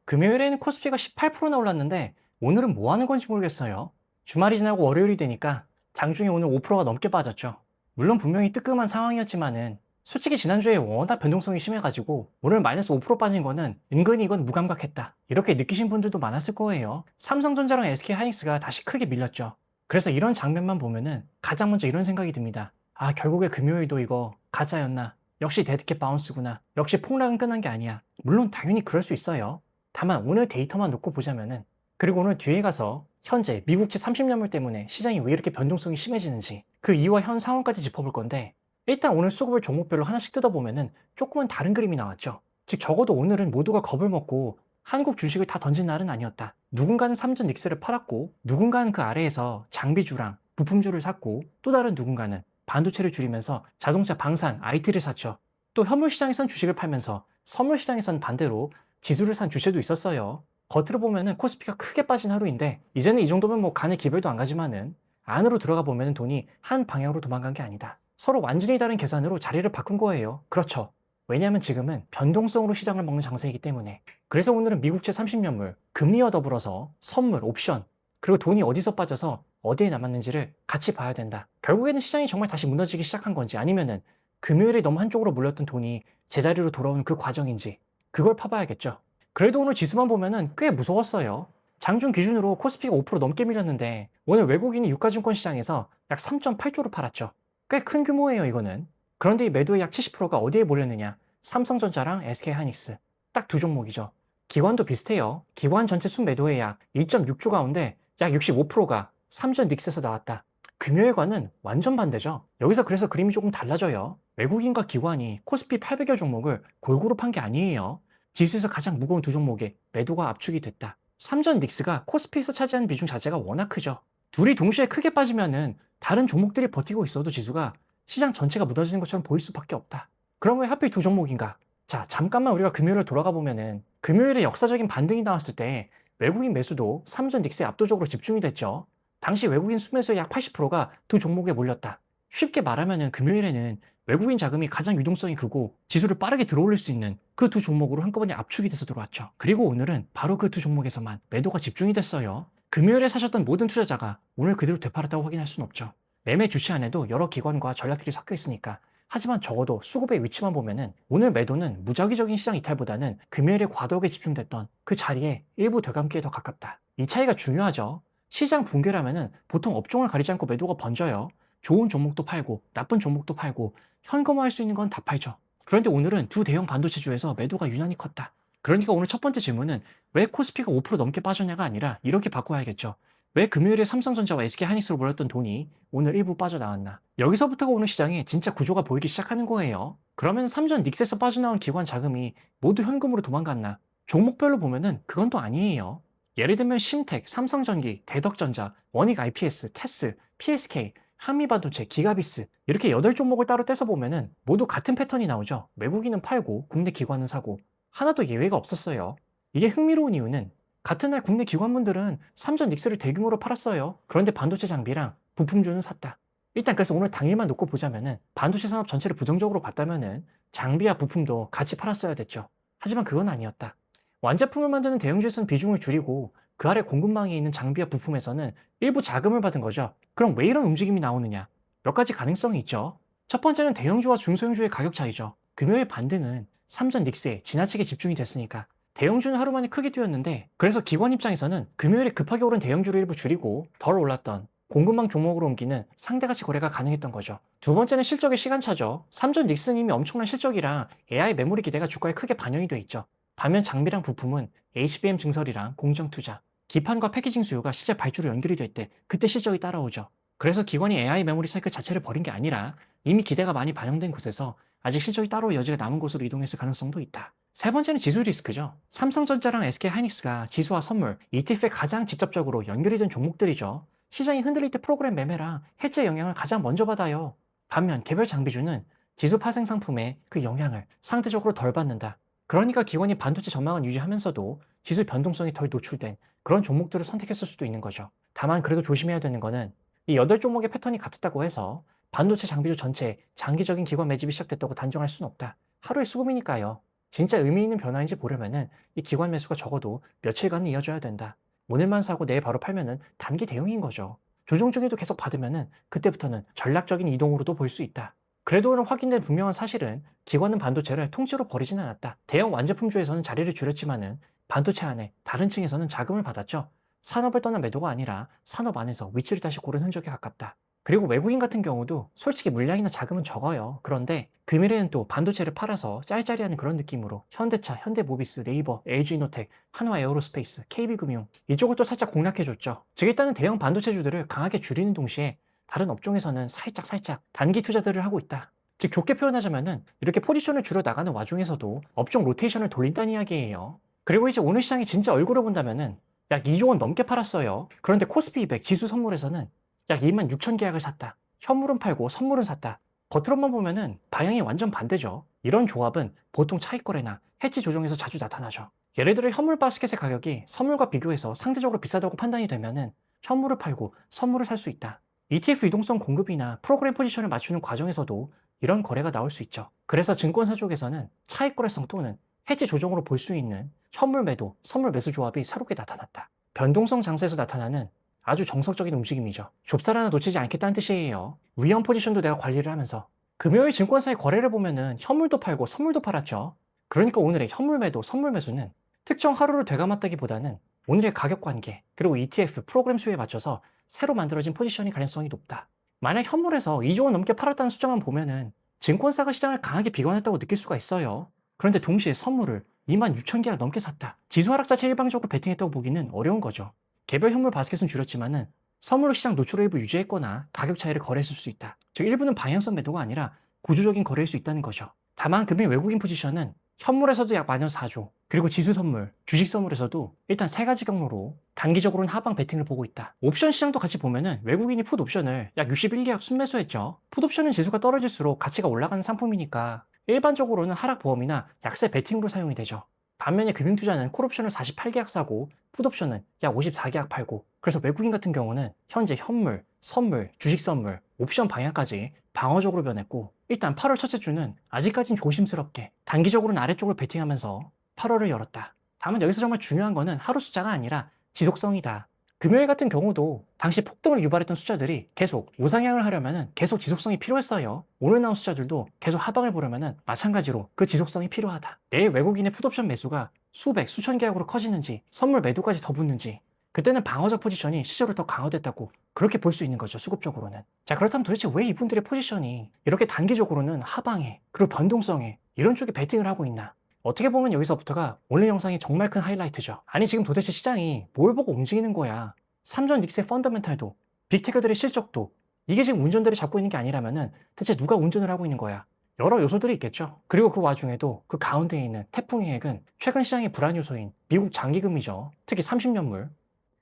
금요일에는 코스피가 18%나 올랐는데 오늘은 뭐 하는 건지 모르겠어요. 주말이 지나고 월요일이 되니까 장중에 오늘 5%가 넘게 빠졌죠. 물론 분명히 뜨끔한 상황이었지만은 솔직히 지난주에 워낙 변동성이 심해가지고 오늘 마이너스 5% 빠진 거는 은근히 이건 무감각했다. 이렇게 느끼신 분들도 많았을 거예요. 삼성전자랑 SK하이닉스가 다시 크게 밀렸죠. 그래서 이런 장면만 보면은 가장 먼저 이런 생각이 듭니다. 아, 결국에 금요일도 이거 가짜였나? 역시 데드캣 바운스구나. 역시 폭락은 끝난 게 아니야. 물론 당연히 그럴 수 있어요. 다만 오늘 데이터만 놓고 보자면은, 그리고 오늘 뒤에 가서 현재 미국채 30년물 때문에 시장이 왜 이렇게 변동성이 심해지는지 그 이유와 현 상황까지 짚어볼 건데, 일단 오늘 수급을 종목별로 하나씩 뜯어보면은 조금은 다른 그림이 나왔죠. 즉 적어도 오늘은 모두가 겁을 먹고 한국 주식을 다 던진 날은 아니었다. 누군가는 삼전 닉스를 팔았고, 누군가는 그 아래에서 장비주랑 부품주를 샀고, 또 다른 누군가는 반도체를 줄이면서 자동차, 방산, IT를 샀죠. 또 현물시장에선 주식을 팔면서 선물시장에선 반대로 지수를 산 주체도 있었어요. 겉으로 보면은 코스피가 크게 빠진 하루인데, 이제는 이 정도면 뭐 간에 기별도 안 가지만은 안으로 들어가 보면은 돈이 한 방향으로 도망간 게 아니다. 서로 완전히 다른 계산으로 자리를 바꾼 거예요. 그렇죠. 왜냐하면 지금은 변동성으로 시장을 먹는 장세이기 때문에. 그래서 오늘은 미국채 30년물, 금리와 더불어서 선물, 옵션, 그리고 돈이 어디서 빠져서 어디에 남았는지를 같이 봐야 된다. 결국에는 시장이 정말 다시 무너지기 시작한 건지, 아니면은 금요일에 너무 한쪽으로 몰렸던 돈이 제자리로 돌아오는 그 과정인지, 그걸 파봐야겠죠. 그래도 오늘 지수만 보면은 꽤 무서웠어요. 장중 기준으로 코스피가 5% 넘게 밀렸는데 오늘 외국인이 유가증권 시장에서 약 3.8조를 팔았죠. 꽤 큰 규모예요, 이거는. 그런데 이 매도의 약 70%가 어디에 몰렸느냐? 삼성전자랑 SK하이닉스. 딱 두 종목이죠. 기관도 비슷해요. 기관 전체 순매도의 약 1.6조 가운데 약 65%가 삼전 닉스에서 나왔다. 금요일과는 완전 반대죠. 여기서 그래서 그림이 조금 달라져요. 외국인과 기관이 코스피 800여 종목을 골고루 판 게 아니에요. 지수에서 가장 무거운 두 종목에 매도가 압축이 됐다. 삼전 닉스가 코스피에서 차지하는 비중 자체가 워낙 크죠. 둘이 동시에 크게 빠지면은 다른 종목들이 버티고 있어도 지수가 시장 전체가 무너지는 것처럼 보일 수밖에 없다. 그럼 왜 하필 두 종목인가? 자, 잠깐만 우리가 금요일을 돌아가 보면은 금요일에 역사적인 반등이 나왔을 때 외국인 매수도 삼전 닉스에 압도적으로 집중이 됐죠. 당시 외국인 순매수의 약 80%가 두 종목에 몰렸다. 쉽게 말하면은 금요일에는 외국인 자금이 가장 유동성이 크고 지수를 빠르게 들어올릴 수 있는 그 두 종목으로 한꺼번에 압축이 돼서 들어왔죠. 그리고 오늘은 바로 그 두 종목에서만 매도가 집중이 됐어요. 금요일에 사셨던 모든 투자자가 오늘 그대로 되팔았다고 확인할 수는 없죠. 매매 주체 안에도 여러 기관과 전략들이 섞여 있으니까. 하지만 적어도 수급의 위치만 보면은 오늘 매도는 무작위적인 시장 이탈보다는 금요일에 과도하게 집중됐던 그 자리에 일부 되감기에 더 가깝다. 이 차이가 중요하죠. 시장 붕괴라면은 보통 업종을 가리지 않고 매도가 번져요. 좋은 종목도 팔고 나쁜 종목도 팔고 현금화할 수 있는 건 다 팔죠. 그런데 오늘은 두 대형 반도체주에서 매도가 유난히 컸다. 그러니까 오늘 첫 번째 질문은 왜 코스피가 5% 넘게 빠졌냐가 아니라 이렇게 바꿔야겠죠. 왜 금요일에 삼성전자와 SK하이닉스로 몰렸던 돈이 오늘 일부 빠져나왔나. 여기서부터가 오늘 시장에 진짜 구조가 보이기 시작하는 거예요. 그러면 삼전 닉스에서 빠져나온 기관 자금이 모두 현금으로 도망갔나. 종목별로 보면은 그건 또 아니에요. 예를 들면 신텍, 삼성전기, 대덕전자, 원익 IPS, 테스, PSK, 한미반도체, 기가비스 이렇게 8종목을 따로 떼서 보면은 모두 같은 패턴이 나오죠. 외국인은 팔고 국내 기관은 사고 하나도 예외가 없었어요. 이게 흥미로운 이유는 같은 날 국내 기관분들은 삼전 닉스를 대규모로 팔았어요. 그런데 반도체 장비랑 부품주는 샀다. 일단 그래서 오늘 당일만 놓고 보자면은 반도체 산업 전체를 부정적으로 봤다면은 장비와 부품도 같이 팔았어야 됐죠. 하지만 그건 아니었다. 완제품을 만드는 대형주에서는 비중을 줄이고 그 아래 공급망에 있는 장비와 부품에서는 일부 자금을 받은 거죠. 그럼 왜 이런 움직임이 나오느냐? 몇 가지 가능성이 있죠. 첫 번째는 대형주와 중소형주의 가격 차이죠. 금요일 반등은 삼전 닉스에 지나치게 집중이 됐으니까. 대형주는 하루 만에 크게 뛰었는데 그래서 기관 입장에서는 금요일에 급하게 오른 대형주를 일부 줄이고 덜 올랐던 공급망 종목으로 옮기는 상대가치 거래가 가능했던 거죠. 두 번째는 실적의 시간차죠. 삼전 닉스는 이미 엄청난 실적이랑 AI 메모리 기대가 주가에 크게 반영이 돼 있죠. 반면 장비랑 부품은 HBM 증설이랑 공정 투자, 기판과 패키징 수요가 시제 발주로 연결이 될 때 그때 실적이 따라오죠. 그래서 기관이 AI 메모리 사이클 자체를 버린 게 아니라 이미 기대가 많이 반영된 곳에서 아직 실적이 따로 여지가 남은 곳으로 이동했을 가능성도 있다. 세 번째는 지수 리스크죠. 삼성전자랑 SK하이닉스가 지수와 선물, ETF에 가장 직접적으로 연결이 된 종목들이죠. 시장이 흔들릴 때 프로그램 매매랑 해제 영향을 가장 먼저 받아요. 반면 개별 장비주는 지수 파생 상품의 그 영향을 상대적으로 덜 받는다. 그러니까 기관이 반도체 전망은 유지하면서도 지수 변동성이 덜 노출된 그런 종목들을 선택했을 수도 있는 거죠. 다만 그래도 조심해야 되는 거는 이 8종목의 패턴이 같았다고 해서 반도체 장비주 전체에 장기적인 기관 매집이 시작됐다고 단정할 수는 없다. 하루의 수급이니까요. 진짜 의미 있는 변화인지 보려면은 이 기관 매수가 적어도 며칠간은 이어져야 된다. 오늘만 사고 내일 바로 팔면은 단기 대응인 거죠. 조정 중에도 계속 받으면은 그때부터는 전략적인 이동으로도 볼 수 있다. 그래도 오늘 확인된 분명한 사실은 기관은 반도체를 통째로 버리진 않았다. 대형 완제품주에서는 자리를 줄였지만은 반도체 안에 다른 층에서는 자금을 받았죠. 산업을 떠난 매도가 아니라 산업 안에서 위치를 다시 고른 흔적에 가깝다. 그리고 외국인 같은 경우도 솔직히 물량이나 자금은 적어요. 그런데 금일에는 또 반도체를 팔아서 짤짤이하는 그런 느낌으로 현대차, 현대모비스, 네이버, LG이노텍, 한화에어로스페이스, KB금융 이쪽을 또 살짝 공략해줬죠. 즉 일단은 대형 반도체주들을 강하게 줄이는 동시에 다른 업종에서는 살짝 단기 투자들을 하고 있다. 즉 좋게 표현하자면은 이렇게 포지션을 줄여 나가는 와중에서도 업종 로테이션을 돌린다는 이야기예요. 그리고 이제 오늘 시장이 진짜 얼굴을 본다면은 약 2조 원 넘게 팔았어요. 그런데 코스피 200 지수 선물에서는 약 2만 6천 계약을 샀다. 현물은 팔고 선물은 샀다. 겉으로만 보면은 방향이 완전 반대죠. 이런 조합은 보통 차익거래나 해치 조정에서 자주 나타나죠. 예를 들어 현물 바스켓의 가격이 선물과 비교해서 상대적으로 비싸다고 판단이 되면은 현물을 팔고 선물을 살 수 있다. ETF 유동성 공급이나 프로그램 포지션을 맞추는 과정에서도 이런 거래가 나올 수 있죠. 그래서 증권사 쪽에서는 차익거래성 또는 해지 조정으로 볼 수 있는 현물 매도, 선물 매수 조합이 새롭게 나타났다. 변동성 장세에서 나타나는 아주 정석적인 움직임이죠. 좁쌀 하나 놓치지 않겠다는 뜻이에요. 위험 포지션도 내가 관리를 하면서 금요일 증권사의 거래를 보면은 현물도 팔고 선물도 팔았죠. 그러니까 오늘의 현물 매도, 선물 매수는 특정 하루를 되감았다기보다는 오늘의 가격 관계, 그리고 ETF 프로그램 수에 맞춰서 새로 만들어진 포지션이 가능성이 높다. 만약 현물에서 2조 원 넘게 팔았다는 숫자만 보면은 증권사가 시장을 강하게 비관했다고 느낄 수가 있어요. 그런데 동시에 선물을 2만 6천 개가 넘게 샀다. 지수 하락 자체 일방적으로 베팅했다고 보기는 어려운 거죠. 개별 현물 바스켓은 줄였지만은 선물로 시장 노출을 일부 유지했거나 가격 차이를 거래했을 수 있다. 즉 일부는 방향성 매도가 아니라 구조적인 거래일 수 있다는 거죠. 다만 금일 외국인 포지션은 현물에서도 약 만원 4조, 그리고 지수 선물, 주식 선물에서도 일단 세 가지 경로로 단기적으로는 하방 베팅을 보고 있다. 옵션 시장도 같이 보면은 외국인이 풋 옵션을 약 61계약 순매수했죠. 풋 옵션은 지수가 떨어질수록 가치가 올라가는 상품이니까 일반적으로는 하락 보험이나 약세 베팅으로 사용이 되죠. 반면에 금융투자는 콜옵션을 48계약 사고 풋옵션은 약 54계약 팔고, 그래서 외국인 같은 경우는 현재 현물, 선물, 주식 선물, 옵션 방향까지 방어적으로 변했고, 일단 8월 첫째 주는 아직까진 조심스럽게 단기적으로는 아래쪽을 베팅하면서 8월을 열었다. 다만 여기서 정말 중요한 거는 하루 숫자가 아니라 지속성이다. 금요일 같은 경우도 당시 폭등을 유발했던 숫자들이 계속 우상향을 하려면 계속 지속성이 필요했어요. 오늘 나온 숫자들도 계속 하방을 보려면 마찬가지로 그 지속성이 필요하다. 내일 외국인의 풋옵션 매수가 수백, 수천 계약으로 커지는지 선물 매도까지 더 붙는지 그때는 방어적 포지션이 실제로 더 강화됐다고 그렇게 볼 수 있는 거죠. 수급적으로는. 자, 그렇다면 도대체 왜 이분들의 포지션이 이렇게 단기적으로는 하방에 그리고 변동성에 이런 쪽에 베팅을 하고 있나? 어떻게 보면 여기서부터가 오늘 영상이 정말 큰 하이라이트죠. 아니 지금 도대체 시장이 뭘 보고 움직이는 거야? 삼전 닉스의 펀더멘탈도 빅테크들의 실적도 이게 지금 운전대를 잡고 있는 게 아니라면은 대체 누가 운전을 하고 있는 거야? 여러 요소들이 있겠죠. 그리고 그 와중에도 그 가운데에 있는 태풍의 핵은 최근 시장의 불안 요소인 미국 장기금리죠. 특히 30년물.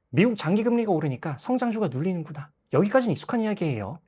미국 장기금리가 오르니까 성장주가 눌리는구나. 여기까지는 익숙한 이야기예요.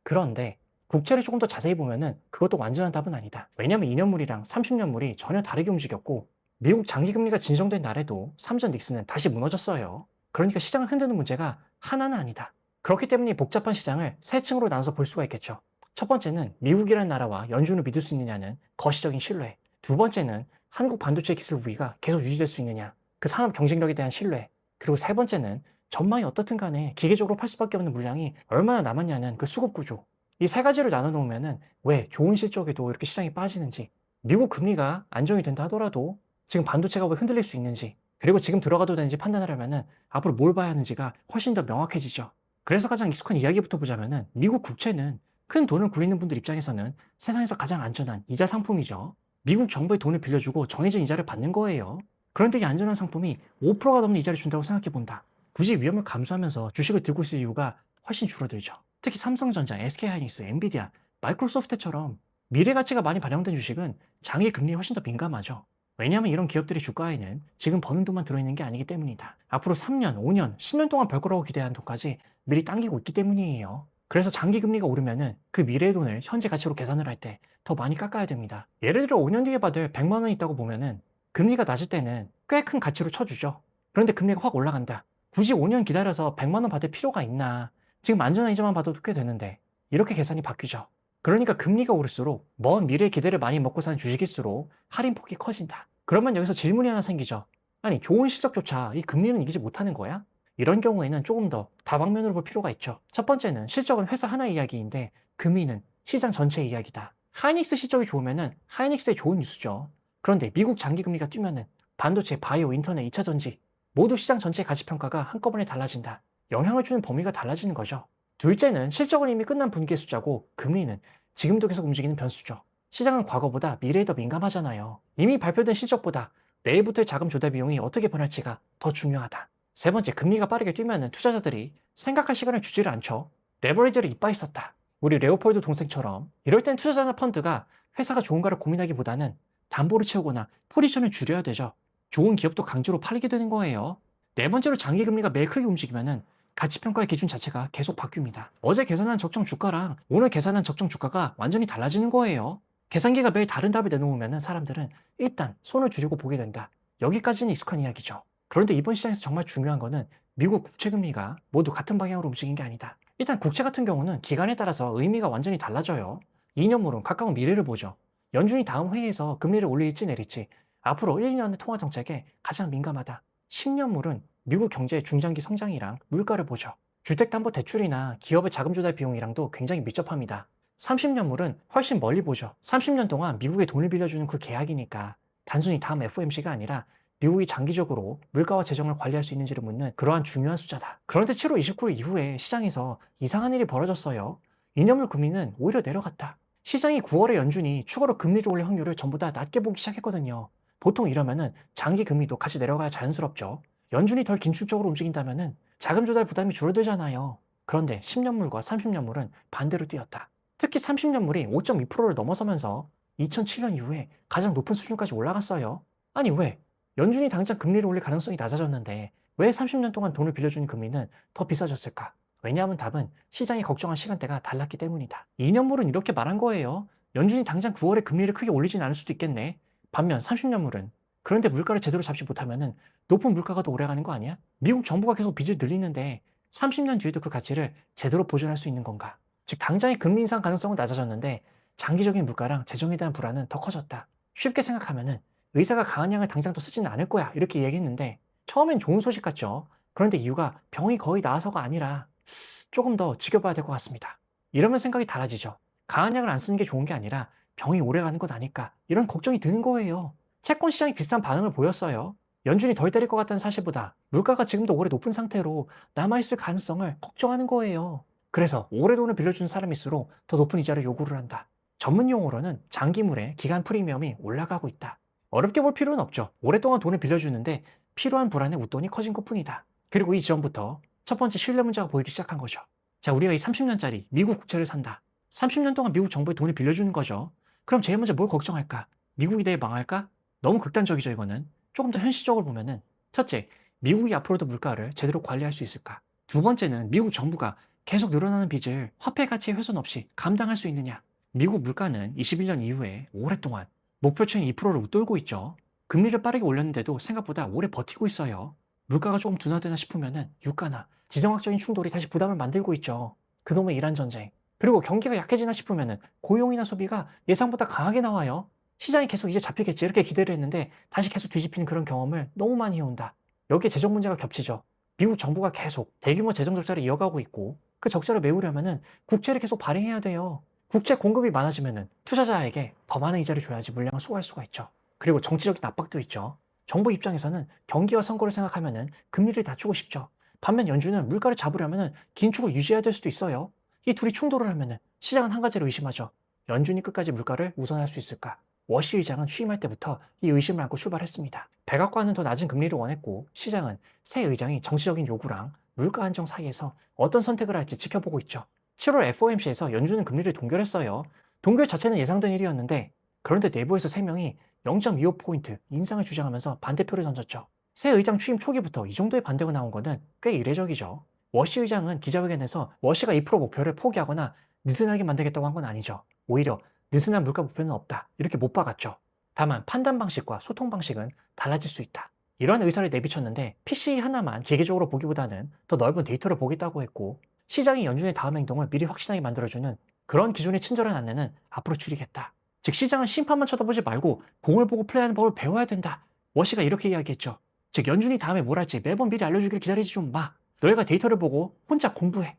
그런데 국채를 조금 더 자세히 보면은 그것도 완전한 답은 아니다. 왜냐면 2년물이랑 30년물이 전혀 다르게 움직였고 미국 장기금리가 진정된 날에도 삼전 닉스는 다시 무너졌어요. 그러니까 시장을 흔드는 문제가 하나는 아니다. 그렇기 때문에 이 복잡한 시장을 세 층으로 나눠서 볼 수가 있겠죠. 첫 번째는 미국이라는 나라와 연준을 믿을 수 있느냐는 거시적인 신뢰. 두 번째는 한국 반도체 기술 우위가 계속 유지될 수 있느냐. 그 산업 경쟁력에 대한 신뢰. 그리고 세 번째는 전망이 어떻든 간에 기계적으로 팔 수밖에 없는 물량이 얼마나 남았냐는 그 수급 구조. 이 세 가지를 나눠놓으면은 왜 좋은 실적에도 이렇게 시장이 빠지는지, 미국 금리가 안정이 된다 하더라도 지금 반도체가 왜 흔들릴 수 있는지, 그리고 지금 들어가도 되는지 판단하려면은 앞으로 뭘 봐야 하는지가 훨씬 더 명확해지죠. 그래서 가장 익숙한 이야기부터 보자면은 미국 국채는 큰 돈을 굴리는 분들 입장에서는 세상에서 가장 안전한 이자 상품이죠. 미국 정부에 돈을 빌려주고 정해진 이자를 받는 거예요. 그런데 이 안전한 상품이 5%가 넘는 이자를 준다고 생각해 본다. 굳이 위험을 감수하면서 주식을 들고 있을 이유가 훨씬 줄어들죠. 특히 삼성전자, SK하이닉스, 엔비디아, 마이크로소프트처럼 미래 가치가 많이 반영된 주식은 장기 금리에 훨씬 더 민감하죠. 왜냐하면 이런 기업들의 주가에는 지금 버는 돈만 들어있는 게 아니기 때문이다. 앞으로 3년, 5년, 10년 동안 벌 거라고 기대한 돈까지 미리 당기고 있기 때문이에요. 그래서 장기 금리가 오르면은 그 미래의 돈을 현재 가치로 계산을 할 때 더 많이 깎아야 됩니다. 예를 들어 5년 뒤에 받을 100만 원 있다고 보면은 금리가 낮을 때는 꽤 큰 가치로 쳐주죠. 그런데 금리가 확 올라간다. 굳이 5년 기다려서 100만 원 받을 필요가 있나? 지금 안전한 이자만 받아도 꽤 되는데 이렇게 계산이 바뀌죠. 그러니까 금리가 오를수록 먼 미래 기대를 많이 먹고 산 주식일수록 할인폭이 커진다. 그러면 여기서 질문이 하나 생기죠. 아니, 좋은 실적조차 이 금리는 이기지 못하는 거야? 이런 경우에는 조금 더 다방면으로 볼 필요가 있죠. 첫 번째는 실적은 회사 하나 이야기인데 금리는 시장 전체 이야기다. 하이닉스 실적이 좋으면은 하이닉스의 좋은 뉴스죠. 그런데 미국 장기금리가 뛰면은 반도체, 바이오, 인터넷, 2차 전지 모두 시장 전체의 가치평가가 한꺼번에 달라진다. 영향을 주는 범위가 달라지는 거죠. 둘째는 실적은 이미 끝난 분기의 숫자고 금리는 지금도 계속 움직이는 변수죠. 시장은 과거보다 미래에 더 민감하잖아요. 이미 발표된 실적보다 내일부터의 자금 조달 비용이 어떻게 변할지가 더 중요하다. 세 번째, 금리가 빠르게 뛰면 투자자들이 생각할 시간을 주지를 않죠. 레버리지를 이빠이 썼다. 우리 레오폴드 동생처럼 이럴 땐 투자자나 펀드가 회사가 좋은가를 고민하기보다는 담보를 채우거나 포지션을 줄여야 되죠. 좋은 기업도 강제로 팔리게 되는 거예요. 네 번째로 장기금리가 매일 크게 움직이면은 가치평가의 기준 자체가 계속 바뀝니다. 어제 계산한 적정 주가랑 오늘 계산한 적정 주가가 완전히 달라지는 거예요. 계산기가 매일 다른 답을 내놓으면 사람들은 일단 손을 줄이고 보게 된다. 여기까지는 익숙한 이야기죠. 그런데 이번 시장에서 정말 중요한 거는 미국 국채금리가 모두 같은 방향으로 움직인 게 아니다. 일단 국채 같은 경우는 기간에 따라서 의미가 완전히 달라져요. 2년물은 가까운 미래를 보죠. 연준이 다음 회의에서 금리를 올릴지 내릴지 앞으로 1, 2년의 통화 정책에 가장 민감하다. 10년물은 미국 경제의 중장기 성장이랑 물가를 보죠. 주택담보대출이나 기업의 자금 조달 비용이랑도 굉장히 밀접합니다. 30년물은 훨씬 멀리 보죠. 30년 동안 미국에 돈을 빌려주는 그 계약이니까 단순히 다음 FOMC가 아니라 미국이 장기적으로 물가와 재정을 관리할 수 있는지를 묻는 그러한 중요한 숫자다. 그런데 7월 29일 이후에 시장에서 이상한 일이 벌어졌어요. 2년물 금리는 오히려 내려갔다. 시장이 9월에 연준이 추가로 금리를 올릴 확률을 전부 다 낮게 보기 시작했거든요. 보통 이러면은 장기 금리도 같이 내려가야 자연스럽죠. 연준이 덜 긴축적으로 움직인다면은 자금 조달 부담이 줄어들잖아요. 그런데 10년물과 30년물은 반대로 뛰었다. 특히 30년물이 5.2%를 넘어서면서 2007년 이후에 가장 높은 수준까지 올라갔어요. 아니 왜? 연준이 당장 금리를 올릴 가능성이 낮아졌는데 왜 30년 동안 돈을 빌려주는 금리는 더 비싸졌을까? 왜냐하면 답은 시장이 걱정한 시간대가 달랐기 때문이다. 2년물은 이렇게 말한 거예요. 연준이 당장 9월에 금리를 크게 올리진 않을 수도 있겠네. 반면 30년물은 그런데 물가를 제대로 잡지 못하면은 높은 물가가 더 오래가는 거 아니야? 미국 정부가 계속 빚을 늘리는데 30년 뒤에도 그 가치를 제대로 보존할 수 있는 건가? 즉 당장의 금리 인상 가능성은 낮아졌는데 장기적인 물가랑 재정에 대한 불안은 더 커졌다. 쉽게 생각하면은 의사가 강한 약을 당장 더 쓰지는 않을 거야 이렇게 얘기했는데 처음엔 좋은 소식 같죠. 그런데 이유가 병이 거의 나아서가 아니라 조금 더 지켜봐야 될 것 같습니다. 이러면 생각이 달라지죠. 강한 약을 안 쓰는 게 좋은 게 아니라 병이 오래가는 것 아닐까 이런 걱정이 드는 거예요. 채권 시장이 비슷한 반응을 보였어요. 연준이 덜 때릴 것 같다는 사실보다 물가가 지금도 오래 높은 상태로 남아있을 가능성을 걱정하는 거예요. 그래서 오래 돈을 빌려주는 사람일수록 더 높은 이자를 요구를 한다. 전문 용어로는 장기물의 기간 프리미엄이 올라가고 있다. 어렵게 볼 필요는 없죠. 오랫동안 돈을 빌려주는데 필요한 불안에 웃돈이 커진 것뿐이다. 그리고 이 지점부터 첫 번째 신뢰 문제가 보이기 시작한 거죠. 자, 우리가 이 30년짜리 미국 국채를 산다. 30년 동안 미국 정부에 돈을 빌려주는 거죠. 그럼 제일 먼저 뭘 걱정할까? 미국이 내일 망할까? 너무 극단적이죠, 이거는. 조금 더 현실적으로 보면은 첫째, 미국이 앞으로도 물가를 제대로 관리할 수 있을까? 두 번째는 미국 정부가 계속 늘어나는 빚을 화폐 가치의 훼손 없이 감당할 수 있느냐? 미국 물가는 21년 이후에 오랫동안 목표치인 2%를 웃돌고 있죠. 금리를 빠르게 올렸는데도 생각보다 오래 버티고 있어요. 물가가 조금 둔화되나 싶으면은 유가나 지정학적인 충돌이 다시 부담을 만들고 있죠. 그놈의 이란 전쟁. 그리고 경기가 약해지나 싶으면은 고용이나 소비가 예상보다 강하게 나와요. 시장이 계속 이제 잡히겠지 이렇게 기대를 했는데 다시 계속 뒤집히는 그런 경험을 너무 많이 해온다. 여기에 재정 문제가 겹치죠. 미국 정부가 계속 대규모 재정 적자를 이어가고 있고 그 적자를 메우려면은 국채를 계속 발행해야 돼요. 국채 공급이 많아지면은 투자자에게 더 많은 이자를 줘야지 물량을 소화할 수가 있죠. 그리고 정치적인 압박도 있죠. 정부 입장에서는 경기와 선거를 생각하면은 금리를 낮추고 싶죠. 반면 연준은 물가를 잡으려면은 긴축을 유지해야 될 수도 있어요. 이 둘이 충돌을 하면은 시장은 한 가지를 의심하죠. 연준이 끝까지 물가를 우선할 수 있을까? 워시 의장은 취임할 때부터 이 의심을 안고 출발했습니다. 백악관은 더 낮은 금리를 원했고 시장은 새 의장이 정치적인 요구랑 물가 안정 사이에서 어떤 선택을 할지 지켜보고 있죠. 7월 FOMC에서 연준은 금리를 동결했어요. 동결 자체는 예상된 일이었는데 그런데 내부에서 3명이 0.25포인트 인상을 주장하면서 반대표를 던졌죠. 새 의장 취임 초기부터 이 정도의 반대가 나온 거는 꽤 이례적이죠. 워시 의장은 기자회견에서 워시가 2% 목표를 포기하거나 느슨하게 만들겠다고 한 건 아니죠. 오히려 느슨한 물가 목표는 없다. 이렇게 못 박았죠. 다만 판단 방식과 소통 방식은 달라질 수 있다. 이런 의사를 내비쳤는데 PC 하나만 기계적으로 보기보다는 더 넓은 데이터를 보겠다고 했고 시장이 연준의 다음 행동을 미리 확신하게 만들어주는 그런 기존의 친절한 안내는 앞으로 줄이겠다. 즉 시장은 심판만 쳐다보지 말고 공을 보고 플레이하는 법을 배워야 된다. 워시가 이렇게 이야기했죠. 즉 연준이 다음에 뭘 할지 매번 미리 알려주길 기다리지 좀 마. 너희가 데이터를 보고 혼자 공부해.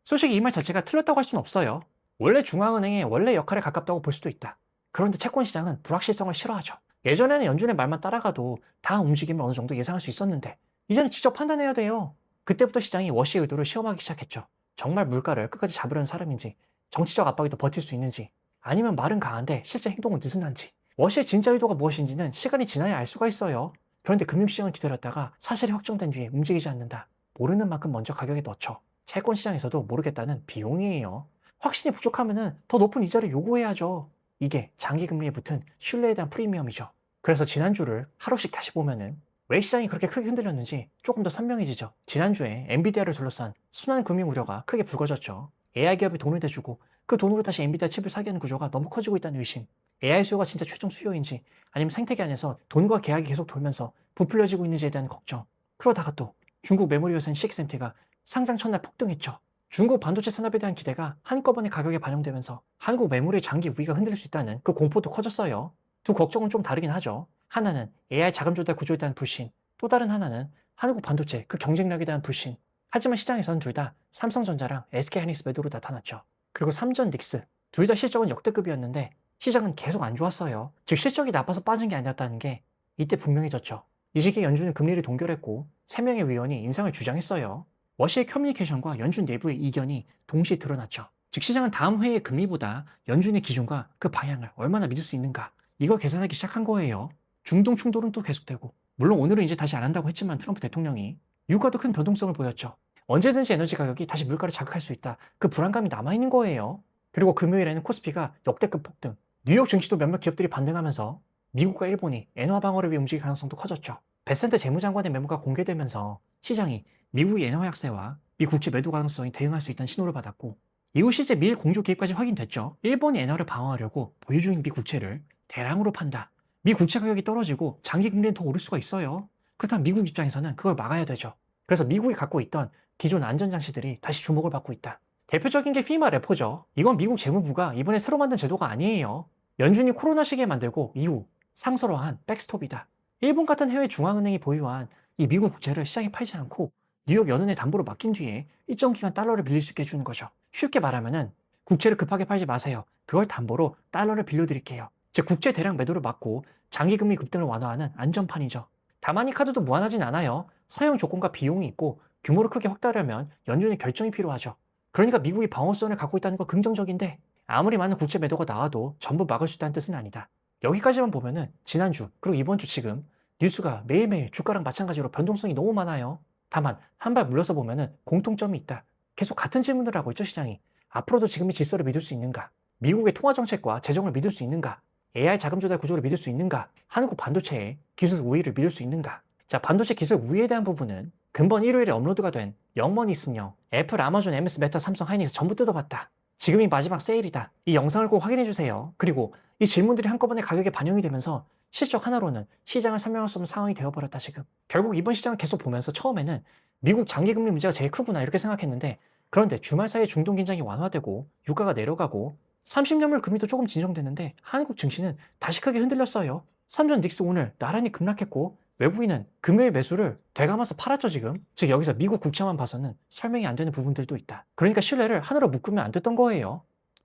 솔직히 이 말 자체가 틀렸다고 할 수는 없어요. 원래 중앙은행의 원래 역할에 가깝다고 볼 수도 있다. 그런데 채권 시장은 불확실성을 싫어하죠. 예전에는 연준의 말만 따라가도 다 움직임을 어느 정도 예상할 수 있었는데 이제는 직접 판단해야 돼요. 그때부터 시장이 워시의 의도를 시험하기 시작했죠. 정말 물가를 끝까지 잡으려는 사람인지, 정치적 압박에도 버틸 수 있는지, 아니면 말은 강한데 실제 행동은 느슨한지, 워시의 진짜 의도가 무엇인지는 시간이 지나야 알 수가 있어요. 그런데 금융시장을 기다렸다가 사실이 확정된 뒤에 움직이지 않는다. 모르는 만큼 먼저 가격에 넣죠. 채권 시장에서도 모르겠다는 비용이에요. 확신이 부족하면 더 높은 이자를 요구해야죠. 이게 장기 금리에 붙은 신뢰에 대한 프리미엄이죠. 그래서 지난주를 하루씩 다시 보면은 왜 시장이 그렇게 크게 흔들렸는지 조금 더 선명해지죠. 지난주에 엔비디아를 둘러싼 순환 금융 우려가 크게 불거졌죠. AI 기업이 돈을 대주고 그 돈으로 다시 엔비디아 칩을 사게 하는 구조가 너무 커지고 있다는 의심. AI 수요가 진짜 최종 수요인지 아니면 생태계 안에서 돈과 계약이 계속 돌면서 부풀려지고 있는지에 대한 걱정. 그러다가 또 중국 메모리 회사인 CXMT가 상장 첫날 폭등했죠. 중국 반도체 산업에 대한 기대가 한꺼번에 가격에 반영되면서 한국 메모리의 장기 우위가 흔들릴 수 있다는 그 공포도 커졌어요. 두 걱정은 좀 다르긴 하죠. 하나는 AI 자금 조달 구조에 대한 불신, 또 다른 하나는 한국 반도체 그 경쟁력에 대한 불신. 하지만 시장에서는 둘 다 삼성전자랑 SK하이닉스 매도로 나타났죠. 그리고 삼전 닉스, 둘 다 실적은 역대급이었는데 시장은 계속 안 좋았어요. 즉 실적이 나빠서 빠진 게 아니었다는 게 이때 분명해졌죠. 이 시기에 연준은 금리를 동결했고 3명의 위원이 인상을 주장했어요. 워시의 커뮤니케이션과 연준 내부의 이견이 동시에 드러났죠. 즉 시장은 다음 회의의 금리보다 연준의 기준과 그 방향을 얼마나 믿을 수 있는가 이걸 계산하기 시작한 거예요. 중동 충돌은 또 계속되고 물론 오늘은 이제 다시 안 한다고 했지만 트럼프 대통령이 유가도 큰 변동성을 보였죠. 언제든지 에너지 가격이 다시 물가를 자극할 수 있다. 그 불안감이 남아있는 거예요. 그리고 금요일에는 코스피가 역대급 폭등, 뉴욕 증시도 몇몇 기업들이 반등하면서 미국과 일본이 엔화 방어를 위해 움직일 가능성도 커졌죠. 베센트 재무장관의 메모가 공개되면서 시장이 미국의 엔화 약세와 미 국채 매도 가능성이 대응할 수 있다는 신호를 받았고 이후 실제 미일 공조 개입까지 확인됐죠. 일본이 엔화를 방어하려고 보유 중인 미 국채를 대량으로 판다. 미 국채 가격이 떨어지고 장기 금리는 더 오를 수가 있어요. 그렇다면 미국 입장에서는 그걸 막아야 되죠. 그래서 미국이 갖고 있던 기존 안전장치들이 다시 주목을 받고 있다. 대표적인 게 피마 레포죠. 이건 미국 재무부가 이번에 새로 만든 제도가 아니에요. 연준이 코로나 시기에 만들고 이후 상설화한 백스톱이다. 일본 같은 해외 중앙은행이 보유한 이 미국 국채를 시장에 팔지 않고 뉴욕 연은의 담보로 맡긴 뒤에 일정 기간 달러를 빌릴 수 있게 해주는 거죠. 쉽게 말하면은 국채를 급하게 팔지 마세요. 그걸 담보로 달러를 빌려드릴게요. 즉 국채 대량 매도를 막고 장기금리 급등을 완화하는 안전판이죠. 다만 이 카드도 무한하진 않아요. 사용 조건과 비용이 있고 규모를 크게 확대하려면 연준의 결정이 필요하죠. 그러니까 미국이 방어선을 갖고 있다는 건 긍정적인데 아무리 많은 국채 매도가 나와도 전부 막을 수 있다는 뜻은 아니다. 여기까지만 보면은 지난주 그리고 이번 주 지금 뉴스가 매일매일 주가랑 마찬가지로 변동성이 너무 많아요. 다만 한 발 물러서 보면은 공통점이 있다. 계속 같은 질문을 하고 있죠 시장이. 앞으로도 지금의 질서를 믿을 수 있는가? 미국의 통화정책과 재정을 믿을 수 있는가? AI 자금 조달 구조를 믿을 수 있는가? 한국 반도체의 기술 우위를 믿을 수 있는가? 자, 반도체 기술 우위에 대한 부분은 근본 일요일에 업로드가 된 영원히 있으며 애플, 아마존, MS, 메타, 삼성, 하이닉스 전부 뜯어봤다. 지금이 마지막 세일이다. 이 영상을 꼭 확인해주세요. 그리고 이 질문들이 한꺼번에 가격에 반영이 되면서 실적 하나로는 시장을 설명할 수 없는 상황이 되어버렸다 지금. 결국 이번 시장을 계속 보면서 처음에는 미국 장기금리 문제가 제일 크구나 이렇게 생각했는데 그런데 주말 사이에 중동 긴장이 완화되고 유가가 내려가고 30년물 금리도 조금 진정됐는데 한국 증시는 다시 크게 흔들렸어요. 삼전 닉스 오늘 나란히 급락했고 외국인은 금요일 매수를 되감아서 팔았죠 지금. 즉 여기서 미국 국채만 봐서는 설명이 안 되는 부분들도 있다. 그러니까 신뢰를 하나로 묶으면 안 됐던 거예요.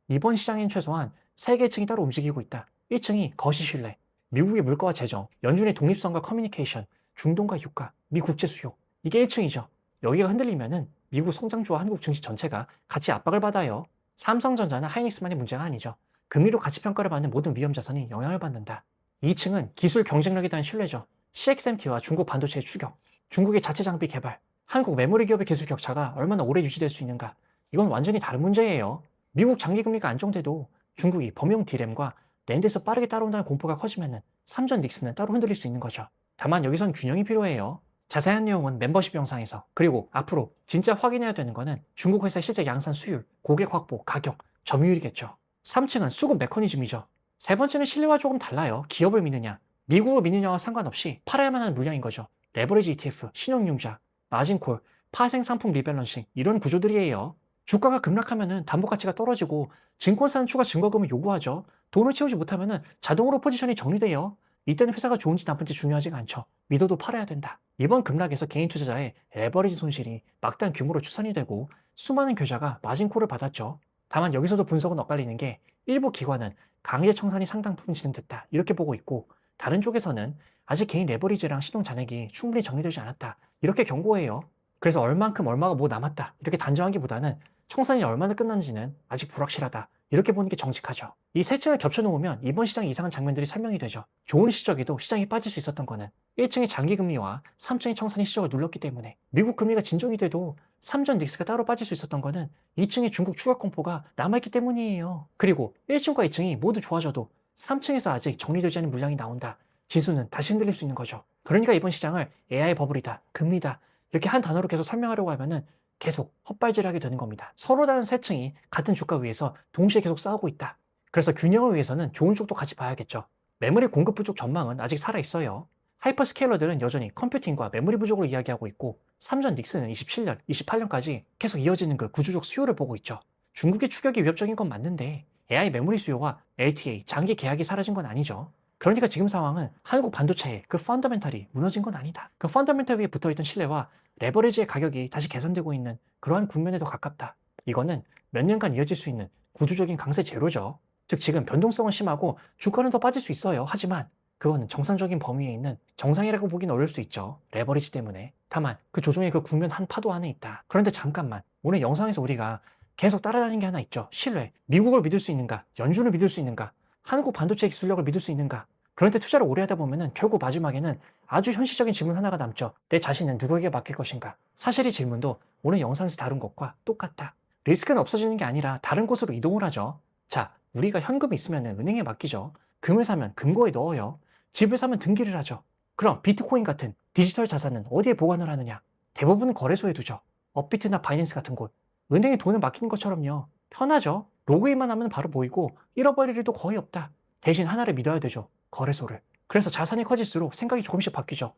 이번 시장엔 최소한 3개의 층이 따로 움직이고 있다. 1층이 거시 신뢰, 미국의 물가와 재정, 연준의 독립성과 커뮤니케이션, 중동과 유가, 미 국채 수요. 이게 1층이죠. 여기가 흔들리면은 미국 성장주와 한국 증시 전체가 같이 압박을 받아요. 삼성전자나 하이닉스만의 문제가 아니죠. 금리로 가치평가를 받는 모든 위험 자산이 영향을 받는다. 2층은 기술 경쟁력에 대한 신뢰죠. CXMT와 중국 반도체의 추격, 중국의 자체 장비 개발, 한국 메모리 기업의 기술 격차가 얼마나 오래 유지될 수 있는가. 이건 완전히 다른 문제예요. 미국 장기금리가 안정돼도 중국이 범용 D램과 낸드에서 빠르게 따라온다는 공포가 커지면은 삼전 닉스는 따로 흔들릴 수 있는 거죠. 다만 여기선 균형이 필요해요. 자세한 내용은 멤버십 영상에서. 그리고 앞으로 진짜 확인해야 되는 거는 중국 회사의 실제 양산 수율, 고객 확보, 가격, 점유율이겠죠. 3층은 수급 메커니즘이죠. 세 번째는 신뢰와 조금 달라요. 기업을 믿느냐, 미국을 믿느냐와 상관없이 팔아야만 하는 물량인 거죠. 레버리지 ETF, 신용융자, 마진콜, 파생 상품 리밸런싱 이런 구조들이에요. 주가가 급락하면은 담보 가치가 떨어지고 증권사는 추가 증거금을 요구하죠. 돈을 채우지 못하면은 자동으로 포지션이 정리돼요. 이때는 회사가 좋은지 나쁜지 중요하지가 않죠. 믿어도 팔아야 된다. 이번 급락에서 개인 투자자의 레버리지 손실이 막대한 규모로 추산이 되고 수많은 계좌가 마진콜을 받았죠. 다만 여기서도 분석은 엇갈리는 게 일부 기관은 강제 청산이 상당 부분 진행됐다 이렇게 보고 있고, 다른 쪽에서는 아직 개인 레버리지랑 시동 잔액이 충분히 정리되지 않았다 이렇게 경고해요. 그래서 얼만큼 얼마가 뭐 남았다 이렇게 단정하기보다는 청산이 얼마나 끝났는지는 아직 불확실하다 이렇게 보는 게 정직하죠. 이 세 층을 겹쳐놓으면 이번 시장의 이상한 장면들이 설명이 되죠. 좋은 시적에도 시장이 빠질 수 있었던 거는 1층의 장기금리와 3층의 청산이 시적을 눌렀기 때문에, 미국 금리가 진정이 돼도 3전 닉스가 따로 빠질 수 있었던 거는 2층의 중국 추가 공포가 남아있기 때문이에요. 그리고 1층과 2층이 모두 좋아져도 3층에서 아직 정리되지 않은 물량이 나온다. 지수는 다시 흔들릴 수 있는 거죠. 그러니까 이번 시장을 AI 버블이다, 금리다 이렇게 한 단어로 계속 설명하려고 하면은 계속 헛발질하게 되는 겁니다. 서로 다른 세 층이 같은 주가 위에서 동시에 계속 싸우고 있다. 그래서 균형을 위해서는 좋은 쪽도 같이 봐야겠죠. 메모리 공급 부족 전망은 아직 살아있어요. 하이퍼스케일러들은 여전히 컴퓨팅과 메모리 부족을 이야기하고 있고, 3전 닉슨은 27년, 28년까지 계속 이어지는 그 구조적 수요를 보고 있죠. 중국의 추격이 위협적인 건 맞는데 AI 메모리 수요와 LTA, 장기 계약이 사라진 건 아니죠. 그러니까 지금 상황은 한국 반도체의 그 펀더멘탈이 무너진 건 아니다. 그 펀더멘탈 위에 붙어있던 신뢰와 레버리지의 가격이 다시 개선되고 있는 그러한 국면에 더 가깝다. 이거는 몇 년간 이어질 수 있는 구조적인 강세 제로죠. 즉 지금 변동성은 심하고 주가는 더 빠질 수 있어요. 하지만 그거는 정상적인 범위에 있는 정상이라고 보기는 어려울 수 있죠. 레버리지 때문에. 다만 그 조정의 그 국면 한 파도 안에 있다. 그런데 잠깐만, 오늘 영상에서 우리가 계속 따라다니는 게 하나 있죠. 신뢰. 미국을 믿을 수 있는가? 연준을 믿을 수 있는가? 한국 반도체 기술력을 믿을 수 있는가? 그런데 투자를 오래 하다 보면은 결국 마지막에는 아주 현실적인 질문 하나가 남죠. 내 자신은 누구에게 맡길 것인가? 사실 이 질문도 오늘 영상에서 다룬 것과 똑같다. 리스크는 없어지는 게 아니라 다른 곳으로 이동을 하죠. 자, 우리가 현금이 있으면 은행에 맡기죠. 금을 사면 금고에 넣어요. 집을 사면 등기를 하죠. 그럼 비트코인 같은 디지털 자산은 어디에 보관을 하느냐? 대부분은 거래소에 두죠. 업비트나 바이낸스 같은 곳. 은행에 돈을 맡기는 것처럼요. 편하죠. 로그인만 하면 바로 보이고 잃어버릴 일도 거의 없다. 대신 하나를 믿어야 되죠. 거래소를. 그래서 자산이 커질수록 생각이 조금씩 바뀌죠.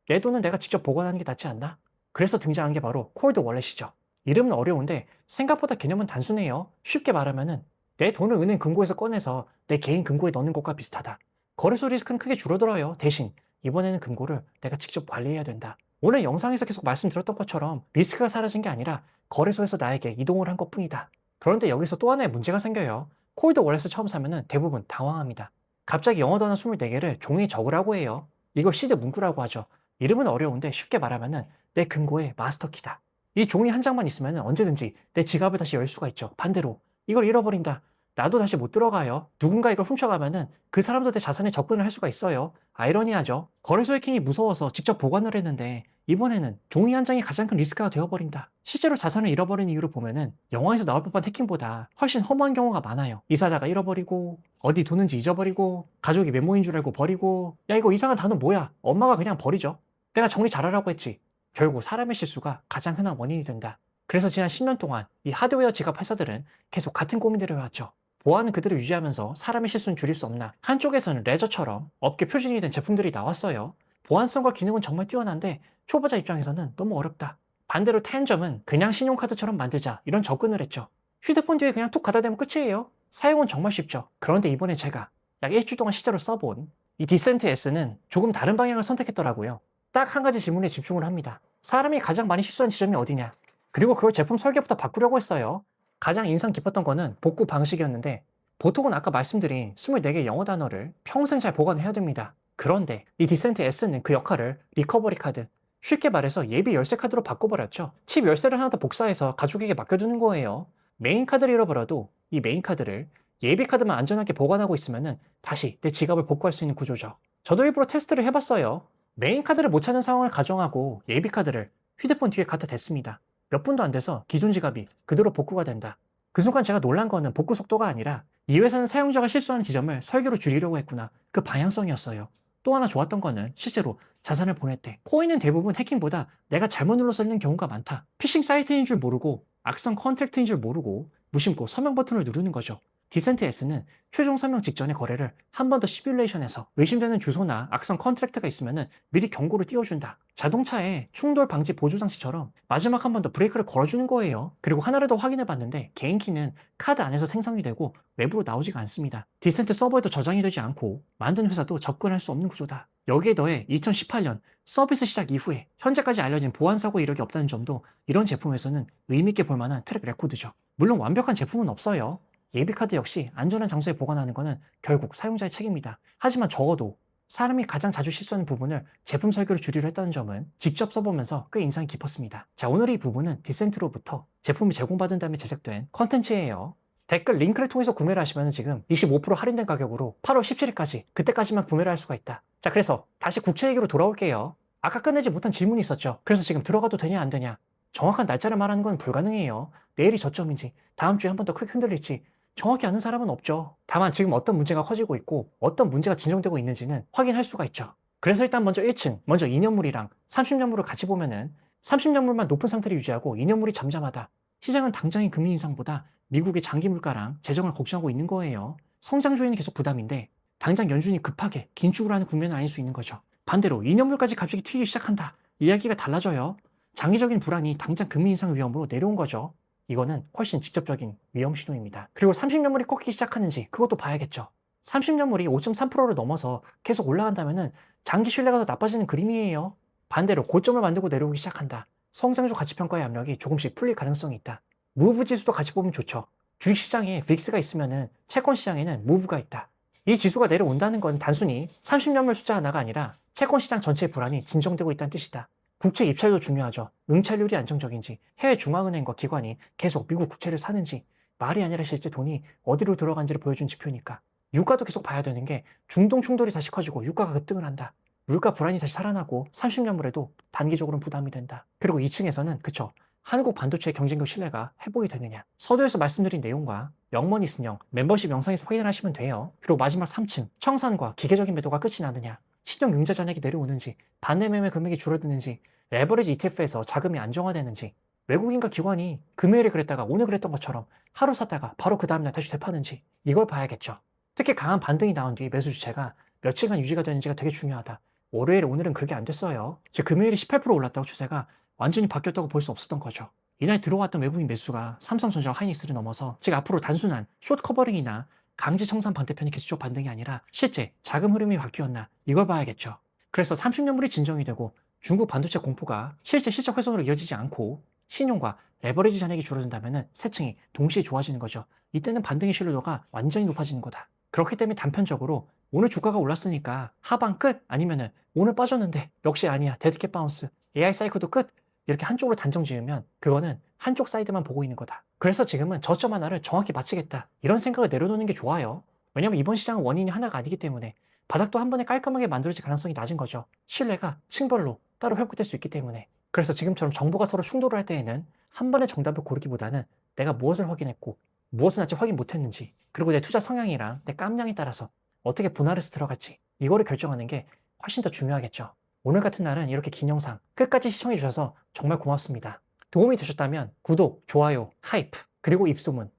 내 돈은 내가 직접 보관하는 게 낫지 않나? 그래서 등장한 게 바로 콜드 월렛이죠. 이름은 어려운데 생각보다 개념은 단순해요. 쉽게 말하면은 내 돈을 은행 금고에서 꺼내서 내 개인 금고에 넣는 것과 비슷하다. 거래소 리스크는 크게 줄어들어요. 대신 이번에는 금고를 내가 직접 관리해야 된다. 오늘 영상에서 계속 말씀드렸던 것처럼 리스크가 사라진 게 아니라 거래소에서 나에게 이동을 한 것뿐이다. 그런데 여기서 또 하나의 문제가 생겨요. 콜드 월렛을 처음 사면은 대부분 당황합니다. 갑자기 영어 단어 24개를 종이에 적으라고 해요. 이걸 시드 문구라고 하죠. 이름은 어려운데 쉽게 말하면은 내 금고의 마스터키다. 이 종이 한 장만 있으면 언제든지 내 지갑을 다시 열 수가 있죠. 반대로 이걸 잃어버린다. 나도 다시 못 들어가요. 누군가 이걸 훔쳐가면은 그 사람도 내 자산에 접근을 할 수가 있어요. 아이러니하죠. 거래소 해킹이 무서워서 직접 보관을 했는데 이번에는 종이 한 장이 가장 큰 리스크가 되어버린다. 실제로 자산을 잃어버린 이유를 보면은 영화에서 나올 법한 해킹보다 훨씬 허무한 경우가 많아요. 이사다가 잃어버리고 어디 두는지 잊어버리고 가족이 메모인 줄 알고 버리고, 야 이거 이상한 단어 뭐야? 엄마가 그냥 버리죠. 내가 정리 잘하라고 했지. 결국 사람의 실수가 가장 흔한 원인이 된다. 그래서 지난 10년 동안 이 하드웨어 지갑 회사들은 계속 같은 고민들을 해왔죠. 보안은 그대로 유지하면서 사람의 실수는 줄일 수 없나. 한쪽에서는 레저처럼 업계 표준이 된 제품들이 나왔어요. 보안성과 기능은 정말 뛰어난데 초보자 입장에서는 너무 어렵다. 반대로 텐점은 그냥 신용카드처럼 만들자 이런 접근을 했죠. 휴대폰 뒤에 그냥 툭 갖다 대면 끝이에요. 사용은 정말 쉽죠. 그런데 이번에 제가 약 일주일 동안 실제로 써본 이 디센트 S는 조금 다른 방향을 선택했더라고요. 딱 한 가지 질문에 집중을 합니다. 사람이 가장 많이 실수한 지점이 어디냐? 그리고 그걸 제품 설계부터 바꾸려고 했어요. 가장 인상 깊었던 거는 복구 방식이었는데, 보통은 아까 말씀드린 24개의 영어 단어를 평생 잘 보관해야 됩니다. 그런데 이 디센트 S는 그 역할을 리커버리 카드, 쉽게 말해서 예비 열쇠 카드로 바꿔버렸죠. 칩 열쇠를 하나 더 복사해서 가족에게 맡겨두는 거예요. 메인 카드를 잃어버려도 이 메인 카드를 예비 카드만 안전하게 보관하고 있으면 다시 내 지갑을 복구할 수 있는 구조죠. 저도 일부러 테스트를 해봤어요. 메인 카드를 못 찾는 상황을 가정하고 예비 카드를 휴대폰 뒤에 갖다 댔습니다. 몇 분도 안 돼서 기존 지갑이 그대로 복구가 된다. 그 순간 제가 놀란 거는 복구 속도가 아니라 이 회사는 사용자가 실수하는 지점을 설계로 줄이려고 했구나. 그 방향성이었어요. 또 하나 좋았던 거는 실제로 자산을 보냈대. 코인은 대부분 해킹보다 내가 잘못 눌러서 있는 경우가 많다. 피싱 사이트인 줄 모르고 악성 컨택트인 줄 모르고 무심코 서명 버튼을 누르는 거죠. 디센트 S는 최종 설명 직전의 거래를 한 번 더 시뮬레이션해서 의심되는 주소나 악성 컨트랙트가 있으면 미리 경고를 띄워준다. 자동차의 충돌 방지 보조 장치처럼 마지막 한 번 더 브레이크를 걸어주는 거예요. 그리고 하나를 더 확인해 봤는데 개인키는 카드 안에서 생성이 되고 외부로 나오지가 않습니다. 디센트 서버에도 저장이 되지 않고 만든 회사도 접근할 수 없는 구조다. 여기에 더해 2018년 서비스 시작 이후에 현재까지 알려진 보안 사고 이력이 없다는 점도 이런 제품에서는 의미있게 볼 만한 트랙 레코드죠. 물론 완벽한 제품은 없어요. 예비카드 역시 안전한 장소에 보관하는 것은 결국 사용자의 책임이다. 하지만 적어도 사람이 가장 자주 실수하는 부분을 제품 설계로 줄이려 했다는 점은 직접 써보면서 꽤 인상이 깊었습니다. 자, 오늘 이 부분은 디센트로부터 제품이 제공받은 다음에 제작된 컨텐츠예요. 댓글 링크를 통해서 구매를 하시면 지금 25% 할인된 가격으로 8월 17일까지 그때까지만 구매를 할 수가 있다. 자, 그래서 다시 국채 얘기로 돌아올게요. 아까 끝내지 못한 질문이 있었죠. 그래서 지금 들어가도 되냐 안 되냐. 정확한 날짜를 말하는 건 불가능해요. 내일이 저점인지 다음 주에 한 번 더 크게 흔들릴지 정확히 아는 사람은 없죠. 다만 지금 어떤 문제가 커지고 있고 어떤 문제가 진정되고 있는지는 확인할 수가 있죠. 그래서 일단 먼저 1층, 먼저 2년물이랑 30년물을 같이 보면은 30년물만 높은 상태를 유지하고 2년물이 잠잠하다. 시장은 당장의 금리 인상보다 미국의 장기 물가랑 재정을 걱정하고 있는 거예요. 성장주에는 계속 부담인데 당장 연준이 급하게 긴축을 하는 국면은 아닐 수 있는 거죠. 반대로 2년물까지 갑자기 튀기 시작한다. 이야기가 달라져요. 장기적인 불안이 당장 금리 인상 위험으로 내려온 거죠. 이거는 훨씬 직접적인 위험 신호입니다. 그리고 30년물이 꺾이기 시작하는지 그것도 봐야겠죠. 30년물이 5.3%를 넘어서 계속 올라간다면 장기 신뢰가 더 나빠지는 그림이에요. 반대로 고점을 만들고 내려오기 시작한다. 성장주 가치평가의 압력이 조금씩 풀릴 가능성이 있다. 무브 지수도 같이 보면 좋죠. 주식시장에 빅스가 있으면 채권시장에는 무브가 있다. 이 지수가 내려온다는 건 단순히 30년물 숫자 하나가 아니라 채권시장 전체의 불안이 진정되고 있다는 뜻이다. 국채 입찰도 중요하죠. 응찰률이 안정적인지, 해외 중앙은행과 기관이 계속 미국 국채를 사는지, 말이 아니라 실제 돈이 어디로 들어간지를 보여준 지표니까. 유가도 계속 봐야 되는 게 중동 충돌이 다시 커지고 유가가 급등을 한다. 물가 불안이 다시 살아나고 30년물에도 단기적으로는 부담이 된다. 그리고 2층에서는 그쵸. 한국 반도체의 경쟁력 신뢰가 회복이 되느냐. 서두에서 말씀드린 내용과 영머니 쓴형, 멤버십 영상에서 확인하시면 돼요. 그리고 마지막 3층, 청산과 기계적인 매도가 끝이 나느냐. 신용 융자 잔액이 내려오는지, 반대 매매 금액이 줄어드는지, 레버리지 ETF에서 자금이 안정화되는지, 외국인과 기관이 금요일에 그랬다가 오늘 그랬던 것처럼 하루 샀다가 바로 그 다음날 다시 되파는지 이걸 봐야겠죠. 특히 강한 반등이 나온 뒤 매수 주체가 며칠간 유지가 되는지가 되게 중요하다. 월요일 오늘은 그게 안 됐어요. 즉 금요일에 18% 올랐다고 추세가 완전히 바뀌었다고 볼 수 없었던 거죠. 이날 들어왔던 외국인 매수가 삼성전자와 하이닉스를 넘어서 즉 앞으로 단순한 숏 커버링이나 강제 청산 반대편의 기술적 반등이 아니라 실제 자금 흐름이 바뀌었나 이걸 봐야겠죠. 그래서 30년물이 진정이 되고 중국 반도체 공포가 실제 실적 훼손으로 이어지지 않고 신용과 레버리지 잔액이 줄어든다면 세층이 동시에 좋아지는 거죠. 이때는 반등의 신뢰도가 완전히 높아지는 거다. 그렇기 때문에 단편적으로 오늘 주가가 올랐으니까 하방 끝 아니면은 오늘 빠졌는데 역시 아니야 데드캣 바운스 AI 사이클도 끝 이렇게 한쪽으로 단정 지으면 그거는 한쪽 사이드만 보고 있는 거다. 그래서 지금은 저점 하나를 정확히 맞추겠다 이런 생각을 내려놓는 게 좋아요. 왜냐면 이번 시장은 원인이 하나가 아니기 때문에 바닥도 한 번에 깔끔하게 만들어질 가능성이 낮은 거죠. 신뢰가 층별로 따로 회복될 수 있기 때문에. 그래서 지금처럼 정보가 서로 충돌을 할 때에는 한 번에 정답을 고르기보다는 내가 무엇을 확인했고 무엇은 아직 확인 못했는지 그리고 내 투자 성향이랑 내 깜냥에 따라서 어떻게 분할해서 들어갈지 이거를 결정하는 게 훨씬 더 중요하겠죠. 오늘 같은 날은 이렇게 긴 영상 끝까지 시청해주셔서 정말 고맙습니다. 도움이 되셨다면 구독, 좋아요, 하이프, 그리고 입소문